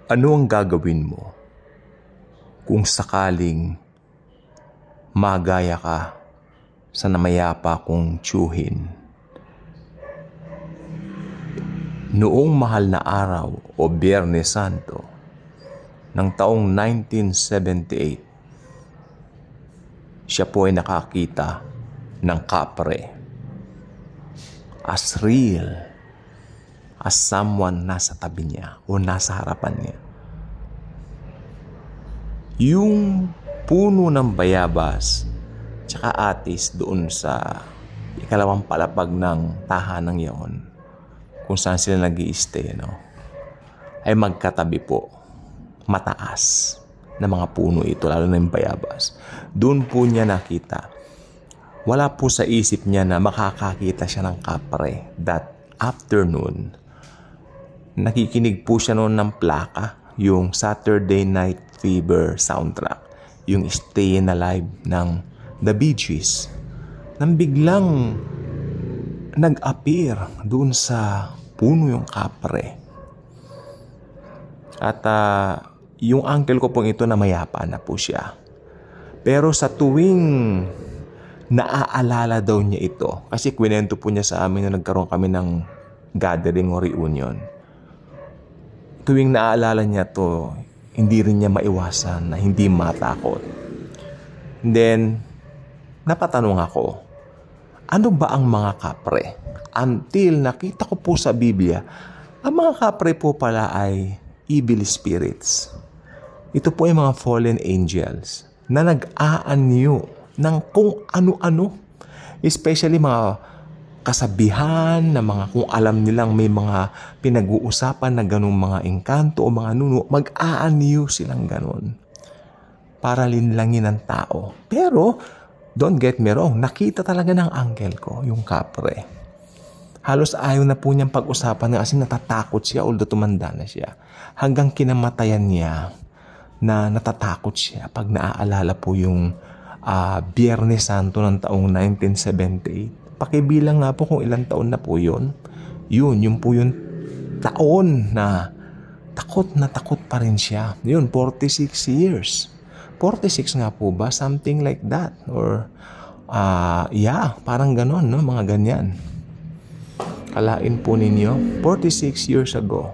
Ano ang gagawin mo kung sakaling magaya ka sa namayapa kong tiyuhin? Noong mahal na araw o Biyernes Santo ng taong 1978, siya po ay nakakita ng kapre as real as someone nasa tabi niya o nasa harapan niya. Yung puno ng bayabas tsaka atis doon sa ikalawang palapag ng tahanang yon, kung saan sila nag-i-stay, ay magkatabi po. Mataas na mga puno ito, lalo na yung bayabas. Doon po niya nakita. Wala po sa isip niya na makakakita siya ng kapre that afternoon. Nakikinig po siya noon ng plaka, yung Saturday Night Fever soundtrack, yung Stayin' Alive ng The Bee Gees, nang biglang nag-appear doon sa puno yung kapre. At yung uncle ko pong ito, namayapa na po siya. Pero sa tuwing naaalala daw niya ito, kasi kwento po niya sa amin na nagkaroon kami ng gathering o reunion, tuwing naaalala niya to, hindi rin niya maiwasan na hindi matakot. And then, napatanong ako, ano ba ang mga kapre? Until nakita ko po sa Biblia, ang mga kapre po pala ay evil spirits. Ito po ay mga fallen angels na nag-aanyo ng kung ano-ano. Especially mga kasabihan na mga kung alam nilang may mga pinag-uusapan na ganung mga engkanto o mga nuno, mag-aanyo silang ganun para linlangin ng tao. Pero, don't get me wrong, nakita talaga ng uncle ko yung kapre. Halos ayaw na po niyang pag-usapan kasi natatakot siya, although tumanda na siya. Hanggang kinamatayan niya na natatakot siya pag naaalala po yung Biyernes Santo ng taong 1978. Pakibilang nga po kung ilang taon na po yun. Yun po yung taon na takot pa rin siya. Yun, 46 years. 46 nga po ba? Something like that. Or, parang ganon, no? Mga ganyan. Kalain po ninyo, 46 years ago.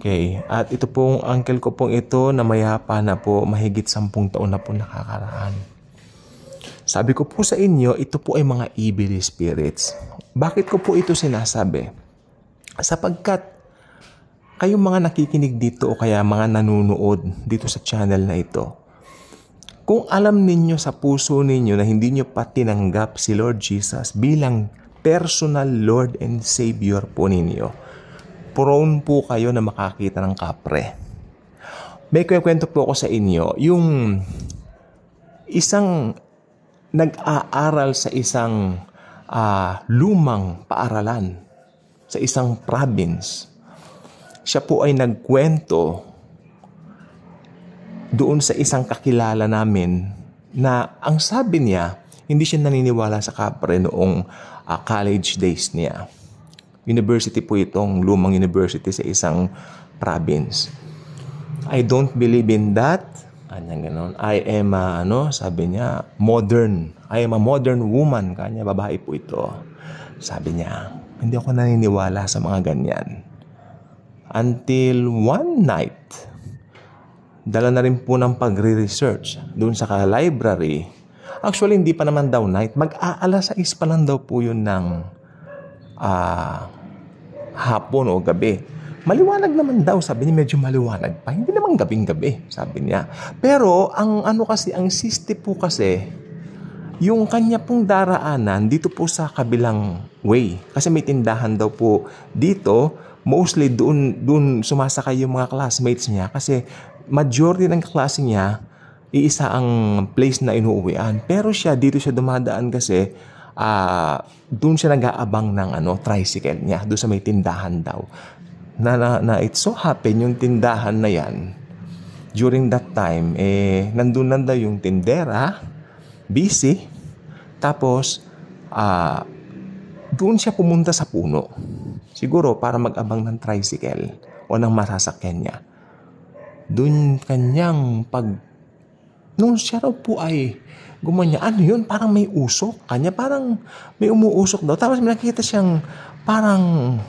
Okay, at ito pong uncle ko pong ito, namayapa na po, mahigit 10 taon na po nakakaraan. Sabi ko po sa inyo, ito po ay mga evil spirits. Bakit ko po ito sinasabi? Sapagkat kayong mga nakikinig dito o kaya mga nanunood dito sa channel na ito, kung alam ninyo sa puso ninyo na hindi nyo pa tinanggap si Lord Jesus bilang personal Lord and Savior po ninyo, prone po kayo na makakita ng kapre. May kwento po ako sa inyo, yung isang nag-aaral sa isang lumang paaralan sa isang province. Siya po ay nagkwento doon sa isang kakilala namin na ang sabi niya, hindi siya naniniwala sa kapre noong college days niya. University po itong lumang university sa isang province. I don't believe in that. Ganon. I am sabi niya, modern. I am a modern woman. Kanya babae po ito. Sabi niya, hindi ako naniniwala sa mga ganyan. Until one night, dala na rin po ng pagre-research doon sa library. Actually, hindi pa naman daw night. Mag-aalas 6 pa lang daw po yun ng hapon o gabi. Maliwanag naman daw, sabi niya, medyo maliwanag pa. Hindi naman gabing-gabi, sabi niya. Pero, ang siste po kasi, yung kanya pong daraanan dito po sa kabilang way. Kasi may tindahan daw po dito, mostly doon sumasakay yung mga classmates niya. Kasi majority ng klase niya, iisa ang place na inuuwian. Pero dito siya dumadaan kasi, doon siya nag-aabang ng tricycle niya, doon sa may tindahan daw. Na it so happen yung tindahan na yan, during that time, nandun lang daw yung tindera, busy, tapos, doon siya pumunta sa puno. Siguro para mag-abang ng tricycle o ng masasakyan niya. Doon kanyang nung siya raw po ay gumanya, ano yun? Parang may usok. Kanya parang may umuusok daw. Tapos may nakita siyang parang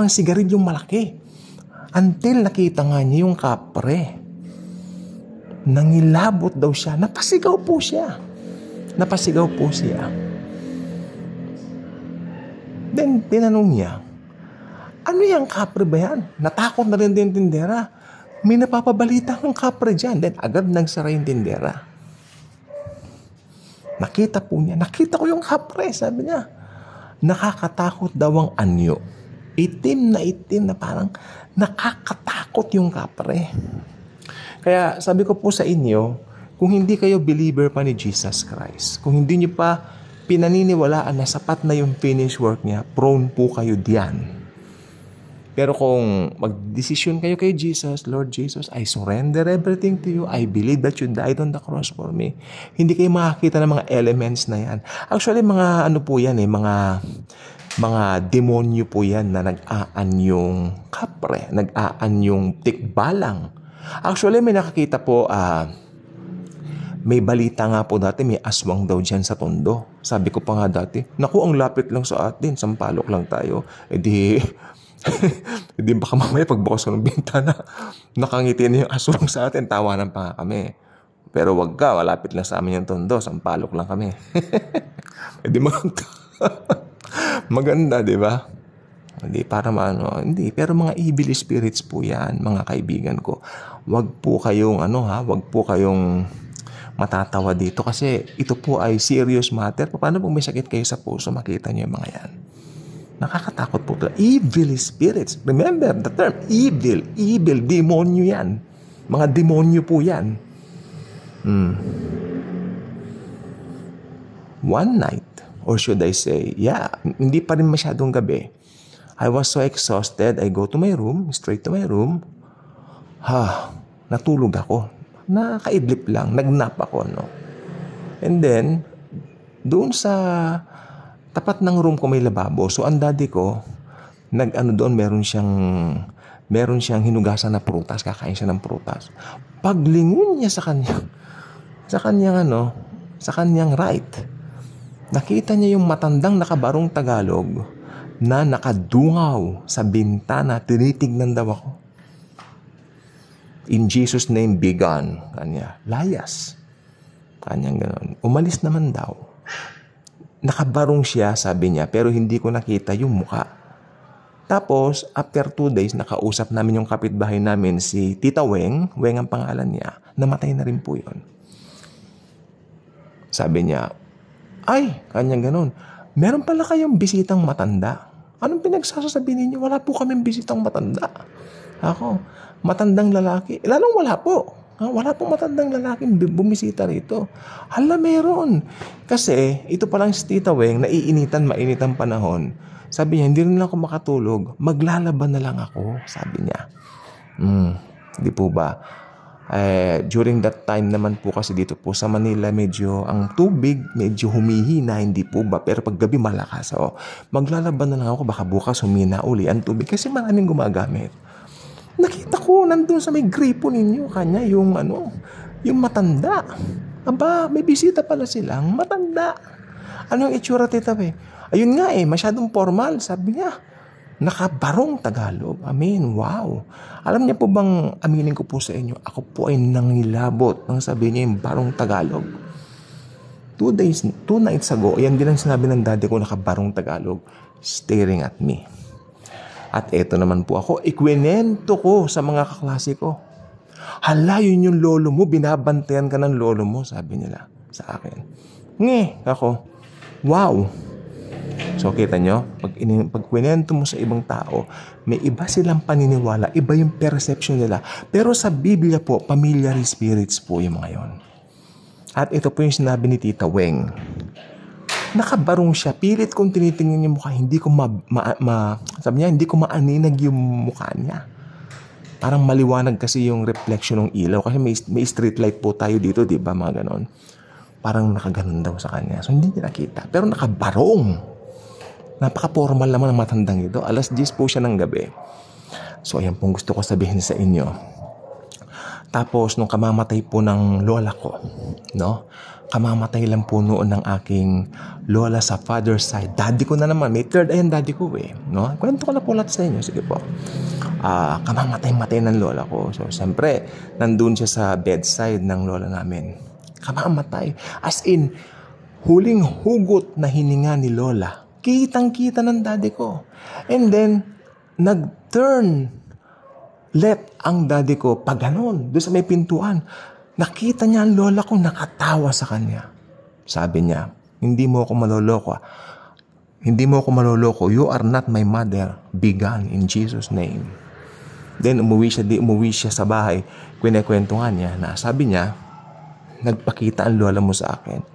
sigarilyong malaki. Until nakita nga niya yung kapre. Nangilabot daw siya. Napasigaw po siya. Then, tinanong niya, ano yung kapre ba yan? Natakot na rin din tindera. May napapabalita ng kapre dyan. Then, agad nagsara yung tindera. Nakita ko yung kapre, sabi niya. Nakakatakot daw ang anyo. Itim na parang nakakatakot yung kapre. Kaya sabi ko po sa inyo, kung hindi kayo believer pa ni Jesus Christ, kung hindi niyo pa pinaniniwalaan na sapat na yung finished work niya, prone po kayo diyan. Pero kung mag-desisyon kayo kay Jesus, Lord Jesus, I surrender everything to you. I believe that you died on the cross for me. Hindi kayo makakita ng mga elements na yan. Actually, mga ano po yan mga demonyo po yan na nag-aanyong kapre, nag-aanyong tikbalang. Actually, may nakakita po, may balita nga po dati, may aswang daw dyan sa Tondo. Sabi ko pa nga dati, naku, ang lapit lang sa atin, sampalok lang tayo. Hindi baka mamaya pagbukas ko ng bintana, nakangiti na yung aswang sa atin, tawanan pa nga kami. Pero wag ka, malapit lang sa amin yung Tondo, sampalok lang kami. Maganda, di ba? Hindi, hindi. Pero mga evil spirits po yan, mga kaibigan ko. Wag po kayong, wag po kayong matatawa dito kasi ito po ay serious matter. Paano kung may sakit kayo sa puso, makita niyo yung mga yan? Nakakatakot po. Evil spirits. Remember the term, evil. Evil, demonyo yan. Mga demonyo po yan. One night, or should I say, hindi pa rin masyadong gabi. I was so exhausted, I go to my room, straight to my room. Natulog ako. Nakaidlip lang, nagnap ako, no? And then, doon sa tapat ng room ko may lababo. So, ang daddy ko, doon, meron siyang hinugasan na prutas, kakain siya ng prutas. Paglingon niya sa kanyang right, nakita niya yung matandang nakabarong Tagalog na nakadungaw sa bintana, tinitignan daw ako. In Jesus' name, be gone. Kanya, layas. Kanyang ganon. Umalis naman daw. Nakabarong siya, sabi niya, pero hindi ko nakita yung muka. Tapos, after 2 days, nakausap namin yung kapitbahay namin, si Tita Weng ang pangalan niya, namatay na rin po yun. Sabi niya, kanyang ganon. Meron pala kayong bisitang matanda. Anong pinagsasabi ninyo? Wala po kaming bisitang matanda. Ako, matandang lalaki. Lalong wala po. Wala pong matandang lalaking bumisita rito. Meron. Kasi, ito palang si Tita Weng, mainit ang panahon. Sabi niya, hindi rin ako makatulog. Maglalaban na lang ako, sabi niya. Di po ba? During that time naman po kasi dito po sa Manila, medyo ang tubig, medyo humihina, hindi po ba? Pero pag gabi malakas. Maglalaban na lang ako, baka bukas humina uli ang tubig kasi maraming gumagamit. Nakita ko, nandun sa may gripo ninyo, kanya, yung matanda. May bisita pala silang matanda. Anong itsura, Tita Weng? Ayun nga masyadong formal, sabi niya. Nakabarong Tagalog. Wow. Alam niya po bang, aminin ko po sa inyo, ako po ay nangilabot nang sabi niya yung barong Tagalog. 2 nights ago, yan din ang sinabi ng daddy ko, nakabarong Tagalog, staring at me. At eto naman po ako, ikwinento ko sa mga kaklase ko. Yun yung lolo mo, binabantayan ka ng lolo mo, sabi nila sa akin. Ako, wow. So, kita nyo, pag kwento mo sa ibang tao, may iba silang paniniwala, iba yung perception nila. Pero sa Biblia po, familiar spirits po yung mga yon. At ito po yung sinabi ni Tita Weng. Nakabarong siya, pilit kong tinitingnan yung mukha, hindi ko sabi niya, hindi ko maaninag yung mukha niya. Parang maliwanag kasi yung reflection ng ilaw, kasi may street light po tayo dito, di ba, mga ganon. Parang nakaganon daw sa kanya. So, hindi niya nakita. Pero nakabarong. Napaka-formal naman ang matandang ito. 10:00 po siya ng gabi. So, ayan pong gusto ko sabihin sa inyo. Tapos, nung kamamatay po ng lola ko, no? Kamamatay lang po noon ng aking lola sa father's side. Daddy ko na naman. May third eye ang daddy ko eh. No? Kwento ko na po lahat sa inyo. Sige po. Kamamatay ng lola ko. So, siyempre, nandun siya sa bedside ng lola namin. Kamamatay. As in, huling hugot na hininga ni lola. Kitang-kita ng daddy ko. And then, nag-turn left ang daddy ko. Pag ganun, doon sa may pintuan. Nakita niya ang lola ko, nakatawa sa kanya. Sabi niya, hindi mo ako maloloko. Hindi mo ako maloloko. You are not my mother. Be gone in Jesus' name. Then umuwi siya sa bahay. Kwentuhan niya na sabi niya, nagpakita ang lola mo sa akin.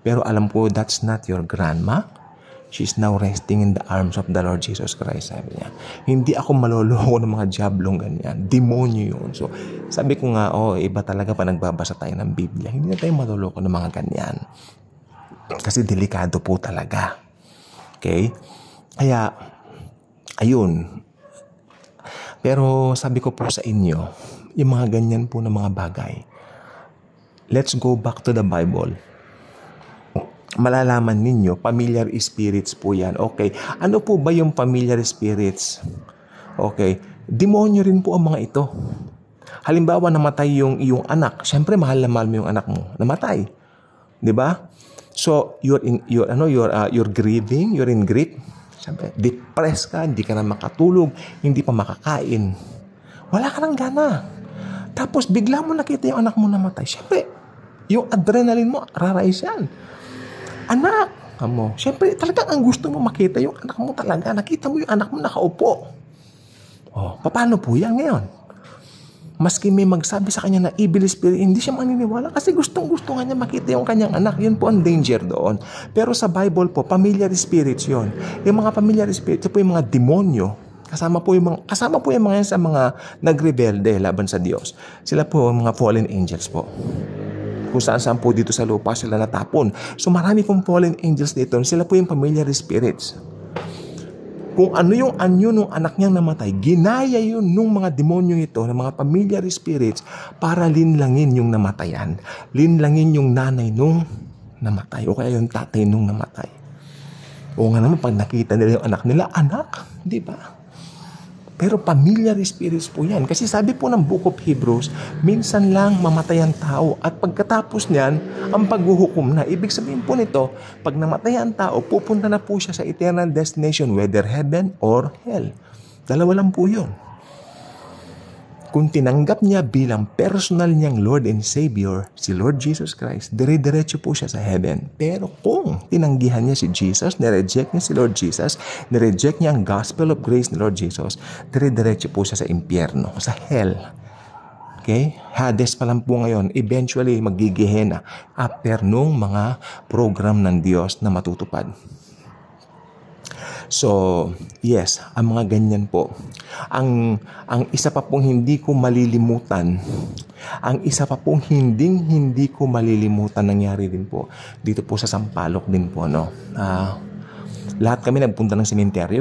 Pero alam ko, that's not your grandma. She's now resting in the arms of the Lord Jesus Christ, sabi niya. Hindi ako maloloko ng mga diablong ganyan. Demonyo yun. So, sabi ko nga, iba talaga pa nagbabasa tayo ng Biblia. Hindi na tayo maloloko ng mga ganyan. Kasi delikado po talaga. Okay? Kaya, ayun. Pero sabi ko po sa inyo, yung mga ganyan po ng mga bagay, let's go back to the Bible. Malalaman ninyo, familiar spirits po yan. Okay. Ano po ba yung familiar spirits? Okay. Demonyo rin po ang mga ito. Halimbawa, namatay yung iyong anak. Siyempre, mahal na mahal mo yung anak mo. Namatay. 'Di ba? So, you're grieving, you're in grief. Siyempre, depressed ka, hindi ka na makatulog, hindi pa makakain. Wala ka ng gana. Tapos, bigla mo nakita yung anak mo namatay. Siyempre, yung adrenaline mo, rarais yan. Anak mo. Siyempre, talagang ang gusto mo makita yung anak mo talaga. Nakita mo yung anak mo nakaupo. Paano po yan ngayon? Maski may magsabi sa kanya na evil spirit, hindi siya maniniwala kasi gustong-gusto nga niya makita yung kanyang anak. Yun po ang danger doon. Pero sa Bible po, familiar spirits yun. Yung mga familiar spirits, po yung mga demonyo. Kasama po yung mga yan sa mga nagrebelde laban sa Diyos. Sila po yung mga fallen angels po. Kung saan po dito sa lupa sila natapon. So marami pong fallen angels dito. Sila po yung familiar spirits. Kung ano yung anyo nung anak niyang namatay, ginaya yun nung mga demonyo ito, ng mga familiar spirits, para linlangin yung namatayan. Linlangin yung nanay nung namatay. O kaya yung tatay nung namatay. O nga naman, pag nakita nila yung anak, di ba? Pero familiar spirits po yan. Kasi sabi po ng Book of Hebrews, minsan lang mamatay ang tao. At pagkatapos niyan, ang paghuhukom na. Ibig sabihin po nito, pag namatay ang tao, pupunta na po siya sa eternal destination, whether heaven or hell. Dalawa lang po yun. Kung tinanggap niya bilang personal niyang Lord and Savior, si Lord Jesus Christ, dire-diretso po siya sa heaven. Pero kung tinanggihan niya si Jesus, nireject niya si Lord Jesus, nireject niya ang gospel of grace ni Lord Jesus, dire-diretso po siya sa impyerno, sa hell. Okay? Hades pa lang po ngayon. Eventually, magigihena after nung mga program ng Diyos na matutupad. So, yes, ang mga ganyan po. Ang isa pa pong hindi ko malilimutan, nangyari din po dito po sa Sampaloc din po, no. Lahat kami nagpunta ng sementeryo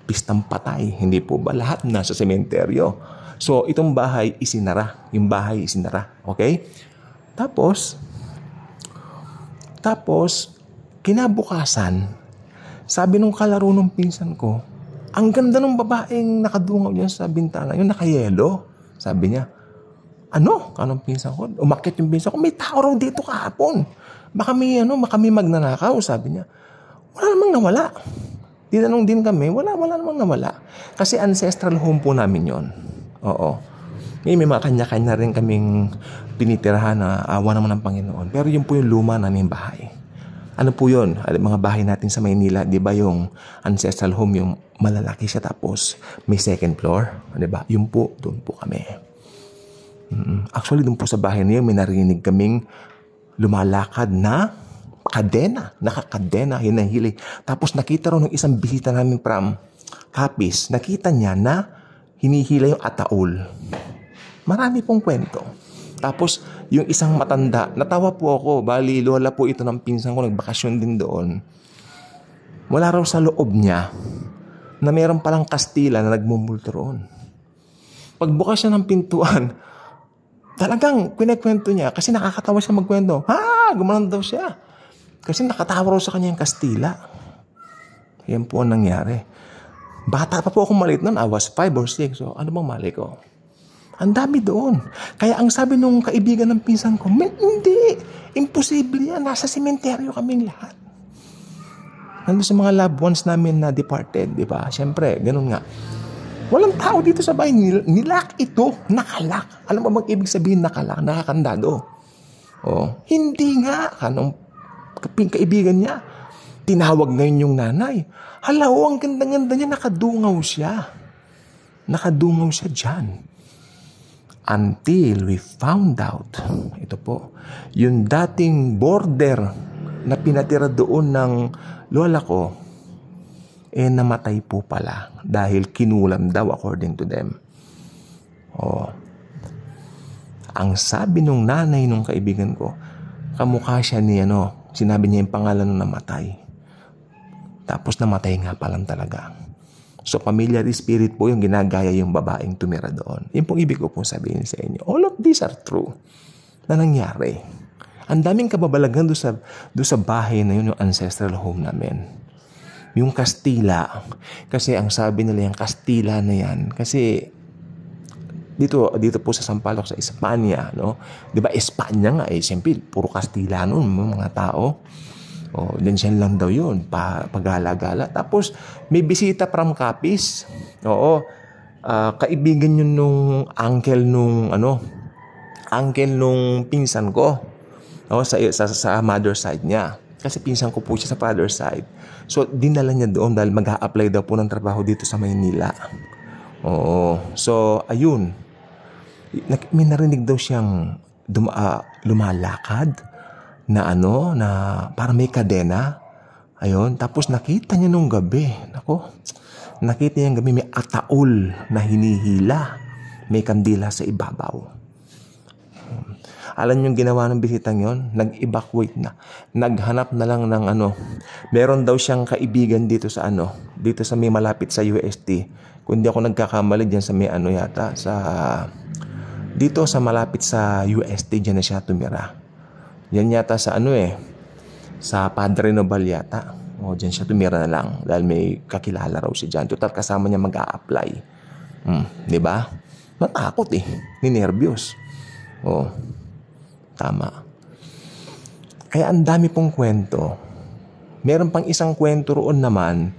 Pistang patay, hindi po ba? Lahat nasa sementeryo. So, itong bahay isinara. Yung bahay isinara. Okay? Tapos, kinabukasan, sabi nung kalaro nung pinsan ko, ang ganda nung babaeng nakadungaw niya sa bintana, yung nakayelo. Sabi niya, anong pinsan ko? Umakyat yung pinsan ko, may tao raw dito kahapon. Baka may magnanakaw, sabi niya. Wala namang nawala. Tinanong din kami, wala namang nawala. Kasi ancestral home po namin yon. Oo. May mga kanya-kanya rin kaming pinitirahan na awa naman ng Panginoon. Pero yun po yung luma naming bahay. Ano po yun? Mga bahay natin sa Maynila, di ba yung ancestral home, yung malalaki siya tapos may second floor, di ba? Yun po, doon po kami. Actually, doon po sa bahay na yun, may narinig kaming lumalakad na nakakadena, hinahili. Tapos nakita rin ng isang bisita namin from Capiz, nakita niya na hinihila yung ataol. Marami pong kwento. Tapos, yung isang matanda, natawa po ako, bali, lola po ito ng pinsan ko, nagbakasyon din doon. Wala raw sa loob niya na meron palang Kastila na nagmumulto roon. Pagbukas siya ng pintuan, talagang kinikwento niya kasi nakakatawa siya magkwento. Gumanon daw siya. Kasi nakatawa raw sa kanya yung Kastila. Yan po ang nangyari. Bata pa po akong maliit noon. I was 5 or 6. So, ano bang mali ko? Ang dami doon. Kaya ang sabi nung kaibigan ng pinsan ko, hindi. Imposible yan. Nasa sementeryo kaming lahat. Nandun sa mga loved ones namin na departed, di ba? Siyempre, ganun nga. Walang tao dito sa bahay. Nilak ito. Nakalak. Alam mo bang ibig sabihin nakalak? Nakakandado. Hindi nga. Anong kaibigan niya? Tinawag ngayon yung nanay. Ang ganda-ganda niya. Nakadungaw siya. Nakadungaw siya dyan. Until we found out, ito po, yung dating border na pinatira doon ng lola ko, namatay po pala dahil kinulam daw according to them. Ang sabi nung nanay nung kaibigan ko, kamukha siya ni sinabi niya yung pangalan nung namatay. Tapos namatay nga palang talaga. So, familiar spirit po yung ginagaya yung babaeng tumira doon. Yung pong ibig ko pong sabihin sa inyo. All of these are true na nangyari. Ang daming kababalagan doon sa bahay na yun, yung ancestral home namin. Yung Kastila. Kasi ang sabi nila yung Kastila na yan. Kasi dito po sa Sampaloc, sa Espanya, no? Di ba, Espanya nga siyempre, puro Kastila noon, mga tao. Diyan lang daw yun, pagala-gala. Tapos, may bisita from Capiz. Kaibigan yun nung uncle nung pinsan ko. Sa mother side niya. Kasi pinsan ko po siya sa father side. So, dinala niya doon dahil mag-a-apply daw po ng trabaho dito sa Maynila. So, ayun. May narinig daw siyang lumalakad na para may kadena. Ayun. Tapos nakita niya nung gabi. Nakita niya gabi may ataol na hinihila. May kandila sa ibabaw. Alam niyo yung ginawa ng bisitang yon? Nag-evacuate na. Naghanap na lang ng Meron daw siyang kaibigan dito sa dito sa may malapit sa UST. Kung di ako nagkakamali dyan sa may yata. Dito sa malapit sa UST, dyan na siya tumira. Yan yata sa sa Padre Nobal yata. Diyan siya tumira na lang dahil may kakilala raw siya dyan. Total kasama niya mag-a-apply. Di ba? Natakot ninervyos. Tama. Kaya ang dami pong kwento. Meron pang isang kwento roon naman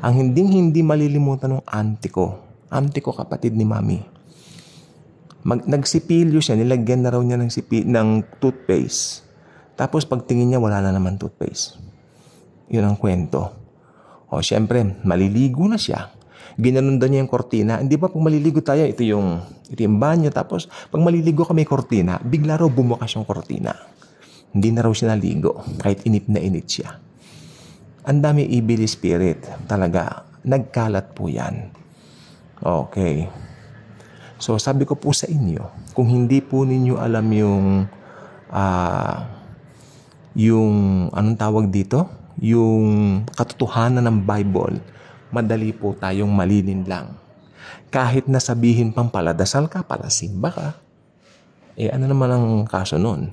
ang hindi malilimutan ng auntie ko. Auntie ko, kapatid ni Mami. Nagsipilyo siya, nilagyan na raw niya ng toothpaste. Tapos pagtingin niya, wala na naman toothpaste. Yun ang kwento. Siyempre, maliligo na siya. Ginanundan niya yung kortina. Hindi ba pag maliligo tayo, ito yung banyo. Tapos pag maliligo ka may kortina, bigla raw bumukas yung kortina. Hindi na raw siya naligo. Kahit init na init siya. Ang dami evil spirit. Talaga, nagkalat po yan. Okay. So, sabi ko po sa inyo, kung hindi po ninyo alam yung anong tawag dito? Yung katotohanan ng Bible, madali po tayong malilin lang. Kahit nasabihin pang paladasal ka, palasimba ka, ano naman ang kaso nun?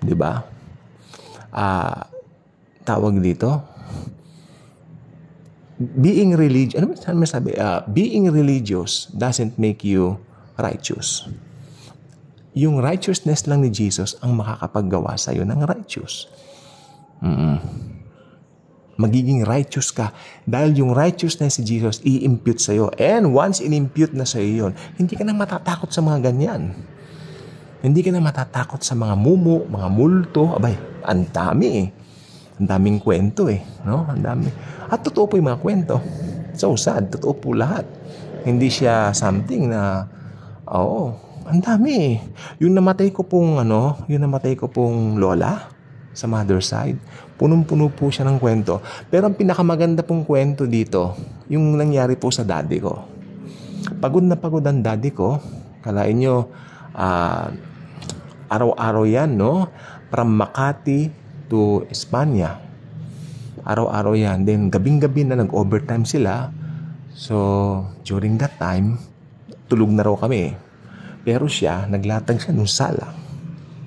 Di ba? Tawag dito? Being religious, ano masabi? Being religious doesn't make you righteous. Yung righteousness lang ni Jesus ang makakapaggawa sa'yo ng righteous. Magiging righteous ka dahil yung righteousness ni Jesus i-impute sa'yo. And once in-impute na sa'yo yun, hindi ka na matatakot sa mga ganyan. Hindi ka na matatakot sa mga mumu, mga multo. Abay, ang dami Ang daming kwento no? Ang dami. At totoo po yung mga kwento. So sad, totoo po lahat. Hindi siya something na, ang dami Yung namatay ko pong lola sa mother side, punong-puno po siya ng kwento. Pero ang pinakamaganda pong kwento dito, yung nangyari po sa daddy ko. Pagod na pagod ang daddy ko. Kalain nyo, araw-araw yan, no? From Makati to Espanya. Araw-araw yan. Then, gabing-gabi na nag-overtime sila. So, during that time, tulog na raw kami. Pero siya, naglatag siya nung sala.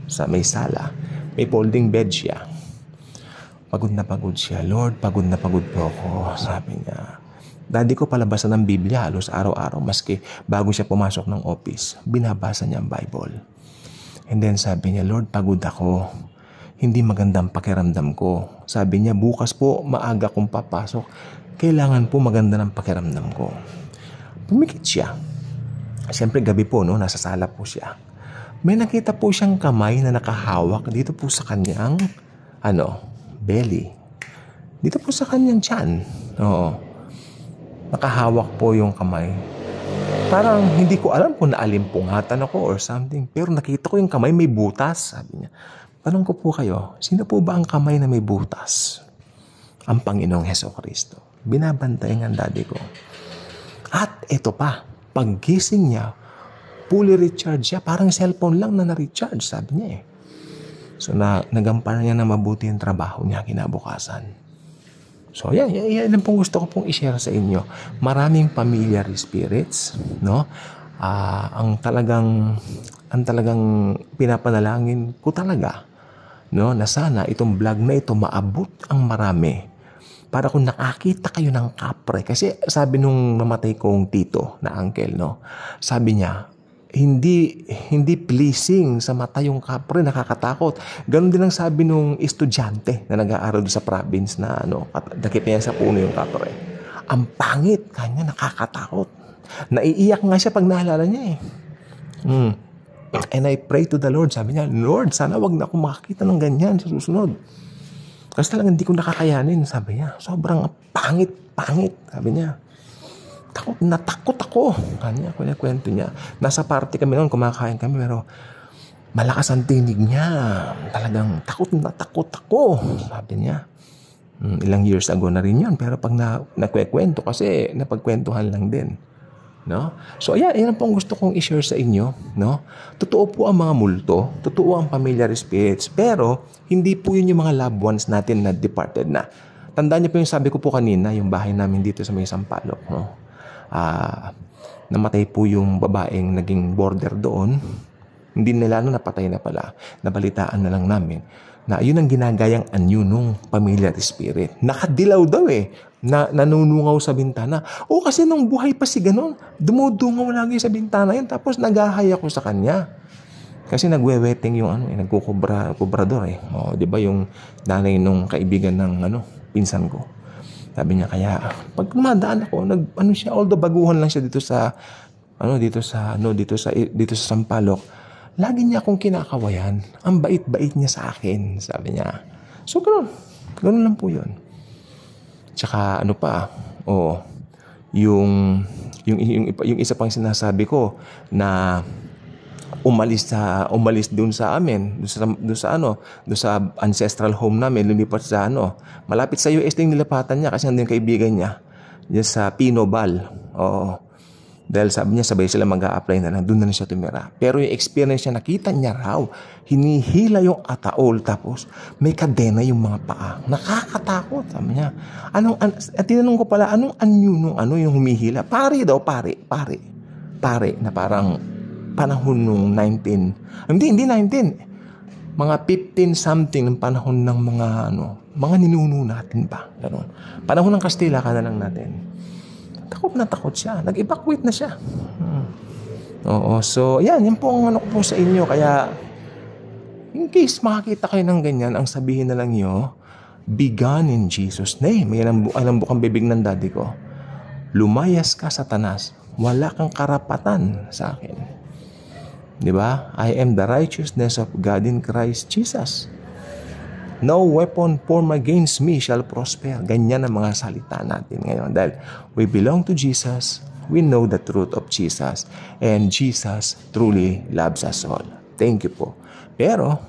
Sa may sala. May folding bed siya. Pagod na pagod siya. Lord, pagod na pagod po ako. Sabi niya. Daddy ko palabasan ng Biblia halos araw-araw. Maski bago siya pumasok ng office, binabasa niya ang Bible. And then sabi niya, Lord, pagod ako. Hindi magandang pakiramdam ko. Sabi niya, bukas po maaga kong papasok. Kailangan po maganda ng pakiramdam ko. Pumikit siya. Siyempre gabi po, no, nasa sala po siya. May nakita po siyang kamay na nakahawak dito po sa kanyang belly. Dito po sa kanyang tiyan. Oo. Nakahawak po yung kamay. Parang hindi ko alam kung naalimpungatan ako or something. Pero nakita ko yung kamay may butas. Sabi niya. Tanong ko po kayo, sino po ba ang kamay na may butas? Ang Panginoong Hesukristo. Binabantayan ang daddy ko. At ito pa, paggising niya, fully recharge siya. Parang cellphone lang na na-recharge, sabi niya eh. So, nagampanan niya na mabuti yung trabaho niya kinabukasan. So, yan lang pong gusto ko pong i-share sa inyo. Maraming familiar spirits, no? Ang talagang pinapanalangin ko talaga, no, na sana itong vlog na ito maabot ang marami. Para kung nakakita kayo ng kapre, kasi sabi nung namatay kong tito na uncle, no, sabi niya, hindi pleasing sa mata yung kapre, nakakatakot. Ganon din ang sabi nung estudyante na nag-aaral sa province na dakip niya sa puno yung kapre. Ang pangit, kanya nakakatakot. Naiiyak nga siya pag naalala niya eh. And I pray to the Lord, sabi niya, Lord, sana wag na akong makakita ng ganyan sa susunod. Kasi talagang hindi ko nakakayanin, sabi niya. Sobrang pangit, sabi niya. Natakot ako. Kanya, kwento niya. Nasa party kami noon, kumakain kami, pero malakas ang tinig niya. Talagang takot ako, sabi niya. Ilang years ago na rin yun, pero pag nagkwekwento, kasi napagkwentuhan lang din. No? So, yan po ang gusto kong i-share sa inyo. No? Totoo po ang mga multo, totoo ang familiar spirits, pero hindi po yun yung mga loved ones natin na departed na. Tandaan niyo po yung sabi ko po kanina, yung bahay namin dito sa may Sampaloc, no? Namatay po yung babaeng naging border doon. Hindi nila napatay na pala. Nabalitaan na lang namin na yun ang ginagayang anyo nung familiar spirit. Nakadilaw daw eh. Nanunungaw sa bintana. O kasi nung buhay pa si ganon, dumudungaw lagi sa bintana yun. Tapos naghahay ako sa kanya. Kasi nagwe-wetting yung nagkukubrador eh. O, di ba yung nanay nung kaibigan ng pinsan ko. Sabi niya, kaya pag dumadaan ako, siya, although baguhan lang siya dito sa Sampaloc, lagi niya akong kinakawayan. Ang bait-bait niya sa akin, sabi niya. So, ganun lang po yun. Tsaka, yung isa pang sinasabi ko na umalis doon sa amin, doon sa ancestral home namin, lumipat sa malapit sa US din nilapatan niya kasi nandun yung kaibigan niya, diyan sa Pinobal. Oo. Dahil sabi niya, sabay sila mag-a-apply na lang, doon na siya tumira. Pero yung experience niya, nakita niya raw, hinihila yung ataol, tapos may kadena yung mga paa. Nakakatakot, sabi niya. At tinanong ko pala, anong anyo nung yung humihila? Pare daw, pare, na parang panahon nung 19, hindi 19, mga 15 something ng panahon ng mga ninuno natin pa. Ganun. Panahon ng Kastila ka na lang natin. Takot siya. Nag-evacuate na siya. Oo. So, yan po ang ko po sa inyo. Kaya, in case makakita kayo ng ganyan, ang sabihin na lang nyo, be gone in Jesus' name. Yan ang bukang bibig ng daddy ko. Lumayas ka, Satanas. Wala kang karapatan sa akin. Diba? I am the righteousness of God in Christ Jesus. No weapon formed against me shall prosper. Ganyan ang mga salita natin ngayon. Dahil we belong to Jesus, we know the truth of Jesus, and Jesus truly loves us all. Thank you po. Pero,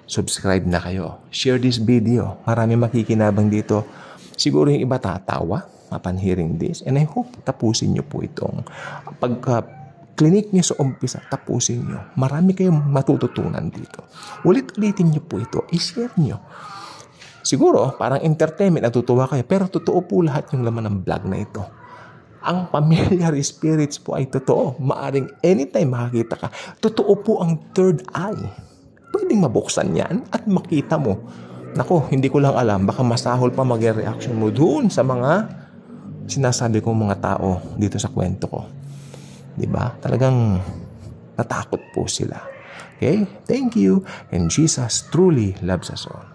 subscribe na kayo. Share this video. Marami makikinabang dito. Siguro yung iba tatawa upon hearing this. And I hope tapusin nyo po itong clinic niyo sa umpisa, tapusin niyo. Marami kayong matututunan dito. Ulit-ulitin niyo po ito. I-share niyo. Siguro, parang entertainment, natutuwa kayo. Pero totoo po lahat yung laman ng vlog na ito. Ang familiar spirits po ay totoo. Maaring anytime makakita ka. Totoo po ang third eye. Pwedeng mabuksan yan at makita mo. Nako, hindi ko lang alam. Baka masahol pa maging reaction mo doon sa mga sinasabi kong mga tao dito sa kwento ko. Diba? Talagang natakot po sila. Okay? Thank you. And Jesus truly loves us all.